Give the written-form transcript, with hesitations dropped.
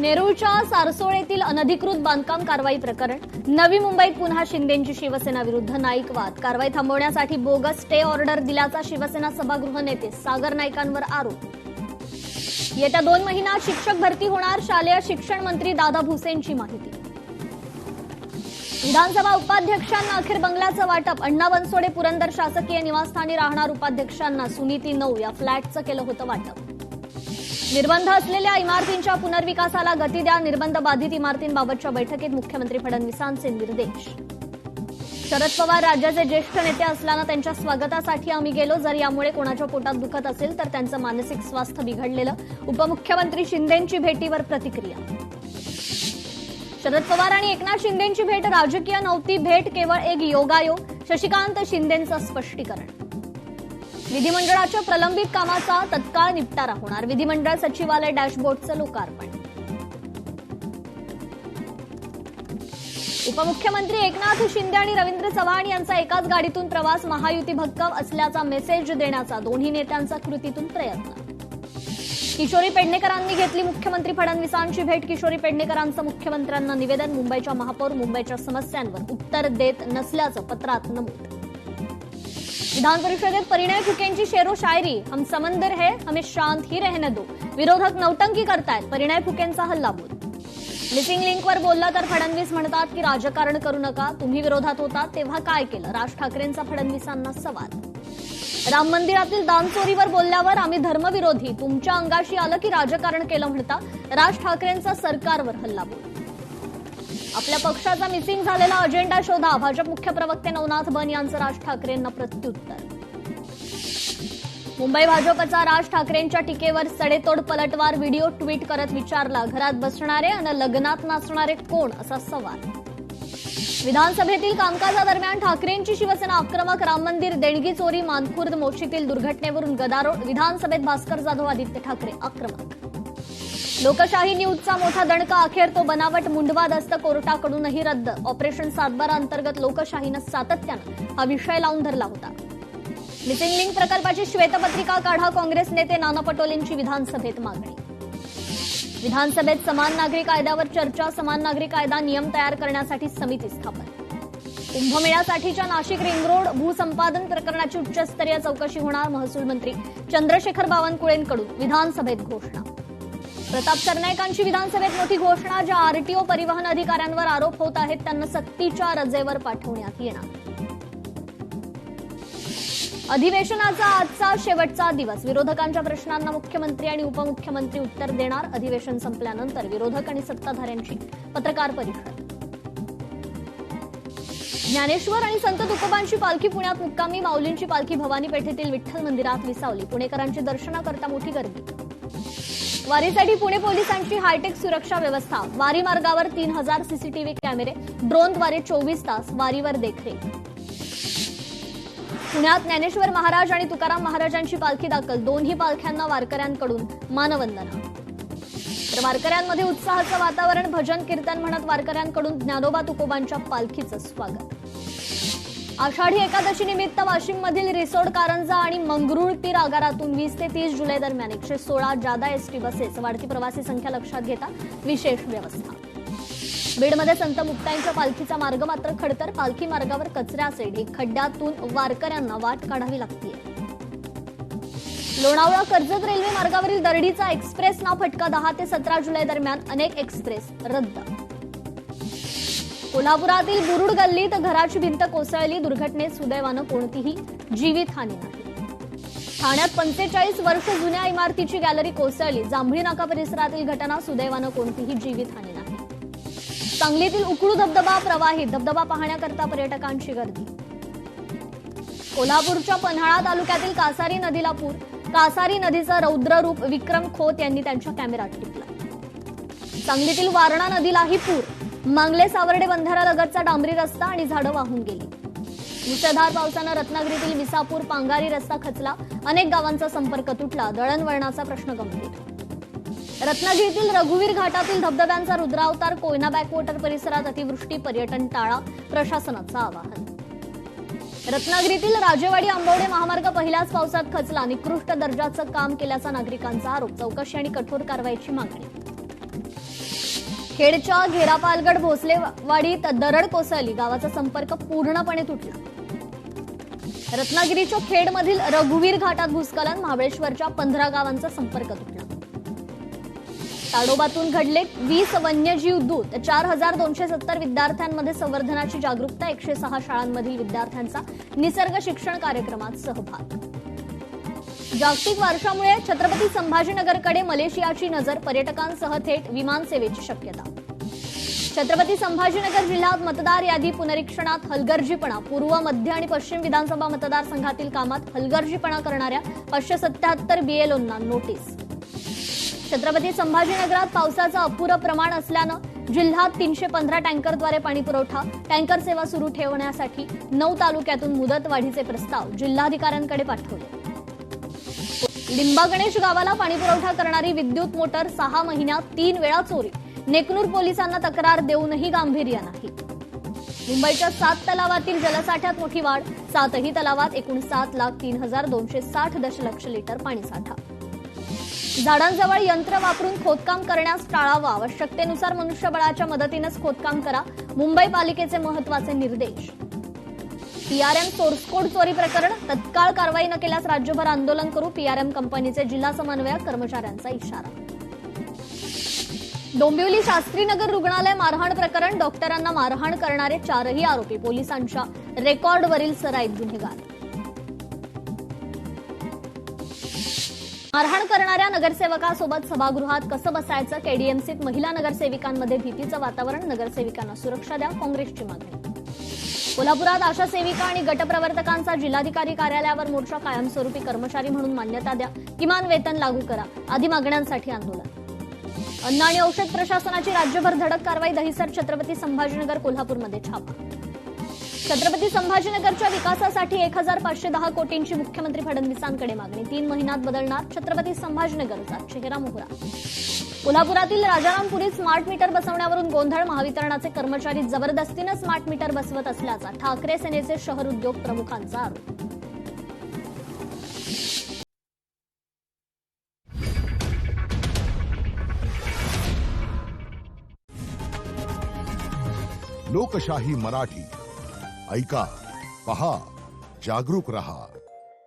नेरूळच्या सारसोळेतील अनधिकृत बांधकाम कारवाई प्रकरण. नवी मुंबईत पुन्हा शिंदेंची शिवसेना विरुद्ध नाईक वाद. कारवाई थांबवण्यासाठी बोगस स्टे ऑर्डर दिल्याचा शिवसेना सभागृह नेते सागर नाईकांवर आरोप. येत्या 2 महिन्यात शिक्षक भरती होणार. शालेय शिक्षण मंत्री दादा भुसेंची माहिती. विधानसभा उपाध्यक्षांना अखेर बंगल्याचं वाटप. अण्णा बनसोडे पुरंदर शासकीय निवासस्थानी राहणार उपाध्यक्षांना सुनीती 9 या फ्लॅटचं केलं होतं वाटप. निर्बंध असलेल्या इमारतींच्या पुनर्विकासाला गती द्या. निर्बंध बाधित इमारतींबाबतच्या बैठकीत मुख्यमंत्री फडणवीसांचे निर्देश. शरद पवार राज्याचे ज्येष्ठ नेते असल्यानं त्यांच्या स्वागतासाठी आम्ही गेलो. जर यामुळे कोणाच्या पोटात दुखत असेल तर त्यांचं मानसिक स्वास्थ्य बिघडलेलं. उपमुख्यमंत्री शिंदेंची भेटीवर प्रतिक्रिया. शरद पवार आणि एकनाथ शिंदेंची भेट राजकीय नव्हती. भेट केवळ एक योगायोग. शशिकांत शिंदेंचं स्पष्टीकरण. विधिमंडळाच्या प्रलंबित कामाचा तत्काळ निपटारा होणार. विधिमंडळ सचिवालय डॅशबोर्डचं लोकार्पण. उपमुख्यमंत्री एकनाथ शिंदे आणि रवींद्र चव्हाण यांचा एकाच गाडीतून प्रवास. महायुती भक्कम असल्याचा मेसेज देण्याचा दोन्ही नेत्यांचा कृतीतून प्रयत्न. किशोरी पेडणेकरांनी घेतली मुख्यमंत्री फडणवीसांची भेट. किशोरी पेडणेकरांचं मुख्यमंत्र्यांना निवेदन. मुंबईच्या महापौर मुंबईच्या समस्यांवर उत्तर देत नसल्याचं पत्रात नमूद. विधान परिषदेत परिणय फुकेंची शेरो शायरी. हम समंदर है, हमें शांत ही रहने दो. विरोधक नौटंकी करतायत. परिणय फुकेंचा हल्लाबोल. मिसिंग लिंकवर बोलला तर फडणवीस म्हणतात की राजकारण करू नका. तुम्ही विरोधात होता तेव्हा काय केलं? राज ठाकरेंचा फडणवीसांना सवाल. राम मंदिरातील दानचोरीवर बोलल्यावर आम्ही धर्मविरोधी. तुमच्या अंगाशी आलं की राजकारण केलं म्हणता. राज ठाकरेंचा सरकारवर हल्लाबोल. आपल्या पक्षाचा मिसिंग झालेला अजेंडा शोधा. भाजप मुख्य प्रवक्ते नवनाथ बन यांचं राज ठाकरेंना प्रत्युत्तर. मुंबई भाजपचा राज ठाकरेंच्या टीकेवर सडेतोड पलटवार. व्हिडिओ ट्विट करत विचारला, घरात बसणारे आणि लग्नात नाचणारे कोण, असा सवाल. विधानसभेतील कामकाजादरम्यान ठाकरेंची शिवसेना आक्रमक. राम मंदिर देणगी चोरी. मानखुर्द मोर्शीतील दुर्घटनेवरून गदारोळ. विधानसभेत भास्कर जाधव आदित्य ठाकरे आक्रमक. लोकशाही न्यूजचा मोठा दणका. अखेर तो बनावट मुंडवा दस्त कोर्टाकडूनही रद्द. ऑपरेशन सातबारा अंतर्गत लोकशाहीनं सातत्यानं हा विषय लावून धरला होता. मिसिंग लिंक प्रकल्पाची श्वेतपत्रिका काढा. काँग्रेस नेते नाना पटोलेंची विधानसभेत मागणी. विधानसभेत समान नागरी कायद्यावर चर्चा. समान नागरी कायदा नियम तयार करण्यासाठी समिती स्थापन. कुंभमेळ्यासाठीच्या नाशिक रिंग रोड भूसंपादन प्रकरणाची उच्चस्तरीय चौकशी होणार. महसूल मंत्री चंद्रशेखर बावनकुळेंकडून विधानसभेत घोषणा. प्रताप सरनाईकांची विधानसभेत मोठी घोषणा. ज्या आरटीओ परिवहन अधिकाऱ्यांवर आरोप होत आहेत त्यांना सक्तीच्या रजेवर पाठवण्यात येणार. अधिवेशनाचा आजचा शेवटचा दिवस. विरोधकांच्या प्रश्नांना मुख्यमंत्री आणि उपमुख्यमंत्री उत्तर देणार. अधिवेशन संपल्यानंतर विरोधक आणि सत्ताधाऱ्यांची पत्रकार परिषद. ज्ञानेश्वर आणि संत तुकोबांची पालखी पुण्यात मुक्कामी. माऊलींची पालखी भवानी पेठेतील विठ्ठल मंदिरात विसावली. पुणेकरांची दर्शनाकरता मोठी गर्दी. वारीसाठी पुणे पोलिसांची हायटेक सुरक्षा व्यवस्था. वारी मार्गावर 3000 सीसीटीव्ही कॅमेरे. ड्रोनद्वारे 24 तास वारीवर देखरेख. पुण्यात ज्ञानेश्वर महाराज आणि तुकाराम महाराजांची पालखी दाखल. दोन्ही पालख्यांना वारकऱ्यांकडून मानवंदना. तर वारकऱ्यांमध्ये उत्साहाचं वातावरण. भजन कीर्तन म्हणत वारकऱ्यांकडून ज्ञानोबा तुकोबांच्या पालखीचं स्वागत. आषाढी एकादशी निमित्त वाशिममधील रिसोड, कारंजा आणि मंगरुळपीर आगारातून 20 ते 30 जुलै दरम्यान 116 जादा एसटी बसेस. वाढती प्रवासी संख्या लक्षात घेता विशेष व्यवस्था. बीडमध्ये संत मुक्ताईंच्या पालखीचा मार्ग मात्र खडतर. पालखी मार्गावर कचऱ्याचे ढीग. खड्ड्यातून वारकऱ्यांना वाट काढावी लागते. लोणावळा कर्जत रेल्वे मार्गावरील दरडीचा एक्सप्रेसना फटका. 10 ते 17 जुलै दरम्यान अनेक एक्सप्रेस रद्द. कोल्हापुरातील बुरुड गल्लीत घराची भिंत कोसळली. दुर्घटनेत सुदैवानं कोणतीही जीवितहानी नाही. ठाण्यात 45 वर्ष जुन्या इमारतीची गॅलरी कोसळली. जांभळी नाका परिसरातील घटना. सुदैवानं कोणतीही जीवितहानी नाही. सांगलीतील उकडू धबधबा प्रवाहित. धबधबा पाहण्याकरता पर्यटकांची गर्दी. कोल्हापूरच्या पन्हाळा तालुक्यातील कासारी नदीला पूर. कासारी नदीचं रौद्र रूप विक्रम खोत यांनी त्यांच्या कॅमेऱ्यात टिपलं. सांगलीतील वारणा नदीलाही पूर. मांगले सावर्डे बंधाऱ्यालगतचा डांबरी रस्ता आणि झाडं वाहून गेली. मुसळधार पावसानं रत्नागिरीतील विसापूर पांगारी रस्ता खचला. अनेक गावांचा संपर्क तुटला. दळणवळणाचा प्रश्न गंभीर. रत्नागिरीतील रघुवीर घाटातील धबधब्यांचा रुद्रावतार. कोयना बॅकवॉटर परिसरात अतिवृष्टी. पर्यटन टाळा. प्रशासनाचं आवाहन. रत्नागिरीतील राजेवाडी आंबवडे महामार्ग पहिल्याच पावसात खचला. निकृष्ट दर्जाचं काम केल्याचा नागरिकांचा आरोप. चौकशी आणि कठोर कारवाईची मागणी. खेडच्या घेरापालगड भोसलेवाडीत दरड कोसळली, गावाचा संपर्क पूर्णपणे तुटला. रत्नागिरीच्या खेडमधील रघुवीर घाटात भूस्खलन, महाबळेश्वरच्या 15 गावांचा संपर्क तुटला. ताडोबातून घडले 20 वन्यजीव दूत, 4270 विद्यार्थ्यांमध्ये संवर्धनाची जागरूकता, 106 शाळांमधील विद्यार्थ्यांचा निसर्ग शिक्षण कार्यक्रमात सहभाग. जागतिक वारशामुळे छत्रपती संभाजीनगरकडे मलेशियाची नजर, पर्यटकांसह थेट विमान सेवेची शक्यता. छत्रपती संभाजीनगर जिल्ह्यात मतदार यादी पुनरीक्षणात हलगर्जीपणा, पूर्व, मध्य आणि पश्चिम विधानसभा मतदारसंघातील कामात हलगर्जीपणा करणाऱ्या 577 बीएलओंना नोटीस. छत्रपती संभाजीनगरात पावसाचं अपुरं प्रमाण असल्यानं जिल्ह्यात 315 टँकरद्वारे पाणी पुरवठा, टँकर सेवा सुरू ठेवण्यासाठी 9 तालुक्यातून मुदत वाढीचे प्रस्ताव जिल्हाधिकाऱ्यांकडे पाठवले. लिंबागणेश गावाला पाणी पुरवठा करणारी विद्युत मोटर 6 महिन्यात 3 वेळा चोरी, नेकनूर पोलिसांना तक्रार देऊनही गांभीर्य नाही. मुंबईच्या 7 तलावातील जलसाठ्यात मोठी वाढ, 7ही तलावात एकूण 7,03,260 दशलक्ष लिटर पाणीसाठा. झाडांजवळ यंत्र वापरून खोदकाम करण्यास टाळावं, आवश्यकतेनुसार मनुष्यबळाच्या मदतीनेच खोदकाम करा, मुंबई पालिकेचे महत्वाचे निर्देश. पीआरएम सोर्स कोड चोरी प्रकरण, तत्काळ कारवाई न केल्यास राज्यभर आंदोलन करू, पीआरएम कंपनीचे जिल्हा समन्वयक कर्मचाऱ्यांचा इशारा. डोंबिवली शास्त्रीनगर रुग्णालय मारहाण प्रकरण, डॉक्टरांना मारहाण करणारे 4ही आरोपी पोलिसांच्या रेकॉर्डवरील सराईत गुन्हेगार. मारहाण करणाऱ्या नगरसेवकासोबत सभागृहात कसं बसायचं, केडीएमसीत महिला नगरसेविकांमध्ये भीतीचं वातावरण, नगरसेविकांना सुरक्षा द्या, काँग्रेसची मागणी. कोल्हापुरात आशा सेविका आणि गटप्रवर्तकांचा जिल्हाधिकारी कार्यालयावर मोर्चा, कायमस्वरूपी कर्मचारी म्हणून मान्यता द्या, किमान वेतन लागू करा, आदी मागण्यांसाठी आंदोलन. अन्न आणि औषध प्रशासनाची राज्यभर धडक कारवाई, दहिसर, छत्रपती संभाजीनगर, कोल्हापूरमध्ये छापा. छत्रपती संभाजीनगरच्या विकासासाठी 1510 कोटींची मुख्यमंत्री फडणवीसांकडे मागणी, 3 महिन्यात बदलणार छत्रपती संभाजीनगरचा चेहरा मोहरा. कोल्हापुरातील राजारामपुरीत स्मार्ट मीटर बसवण्यावरून गोंधळ, महावितरणाचे कर्मचारी जबरदस्तीनं स्मार्ट मीटर बसवत असल्याचा ठाकरे सेनेचे शहर उद्योग प्रमुखांचा आरोप. लोकशाही मराठी ऐका, पहा, जागरूक रहा.